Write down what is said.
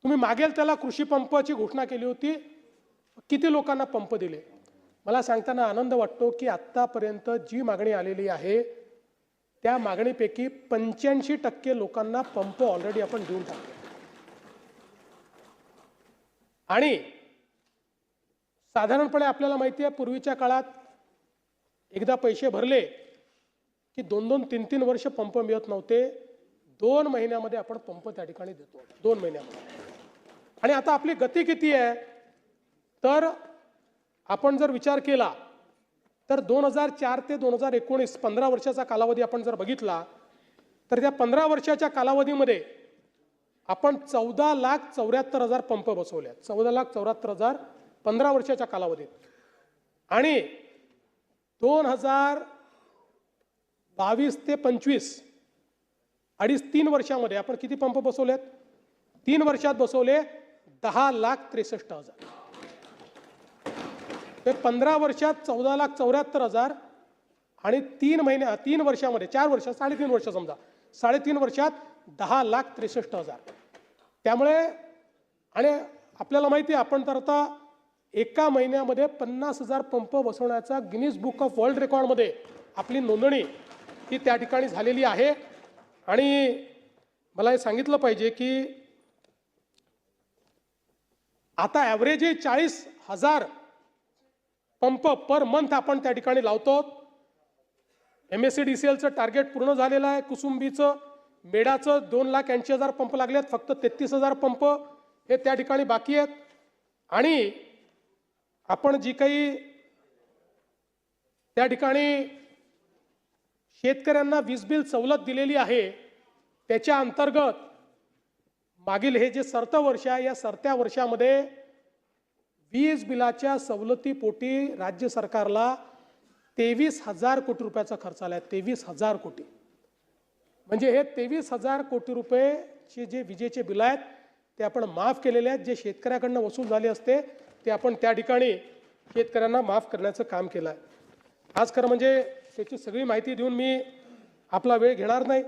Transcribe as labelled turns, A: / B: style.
A: तुम्ही मागेल त्याला कृषी पंपाची घोषणा केली होती, किती लोकांना पंप दिले? मला सांगताना आनंद वाटतो की आत्तापर्यंत जी मागणी आलेली आहे त्या मागणीपैकी 85% लोकांना पंप ऑलरेडी आपण देऊन टाकले. आणि साधारणपणे आपल्याला माहिती आहे पूर्वीच्या काळात एकदा पैसे भरले की 2-2, 3-3 वर्ष पंप मिळत नव्हते. 2 महिन्यामध्ये आपण पंप त्या ठिकाणी देतो, 2 महिन्यामध्ये. आणि आता आपली गती किती आहे? तर आपण जर विचार केला तर 2004 ते 2019 15 वर्षाचा कालावधी आपण जर बघितला तर त्या 15 वर्षाच्या कालावधीमध्ये आपण 14,74,000 पंप बसवले. 14,74,000 15 वर्षाच्या कालावधीत. आणि 2022 ते 25 2.5-3 वर्षामध्ये आपण किती पंप बसवलेत? 3 वर्षात बसवले 10,63,000. ते 15 वर्षात 14,74,000 आणि 3 वर्षामध्ये 4 वर्ष 3.5 वर्ष समजा 3.5 वर्षात 10,63,000. त्यामुळे आणि आपल्याला माहिती आहे आपण तर आता एका महिन्यामध्ये 50,000 पंप बसवण्याचा गिनीज बुक ऑफ वर्ल्ड रेकॉर्डमध्ये आपली नोंदणी ही त्या ठिकाणी झालेली आहे. आणि मला हे सांगितलं पाहिजे की आता ॲव्हरेज 40,000 पंप पर मंथ आपण त्या ठिकाणी लावतो. MSCDCLचं टार्गेट पूर्ण झालेलं आहे. कुसुंबीचं मेडाचं 2,80,000 पंप लागलेत. फक्त 33,000 पंप हे त्या ठिकाणी बाकी आहेत. आणि आपण जी काही त्या ठिकाणी शेतकऱ्यांना वीज बिल सवलत दिलेली आहे त्याच्या अंतर्गत मागील हे जे सरतं वर्ष आहे या सरत्या वर्षामध्ये वीज बिलाच्या सवलतीपोटी राज्य सरकारला 23,000 कोटी रुपयाचा खर्च आला आहे. 23,000 कोटी म्हणजे हे 23,000 कोटी रुपयेचे जे विजेचे बिल आहेत ते आपण माफ केलेले आहेत. जे शेतकऱ्याकडनं वसूल झाले असते ते आपण त्या ठिकाणी शेतकऱ्यांना माफ करण्याचं काम केलं आहे. आज खरं म्हणजे त्याची सगळी माहिती देऊन मी आपला वेळ घेणार नाही.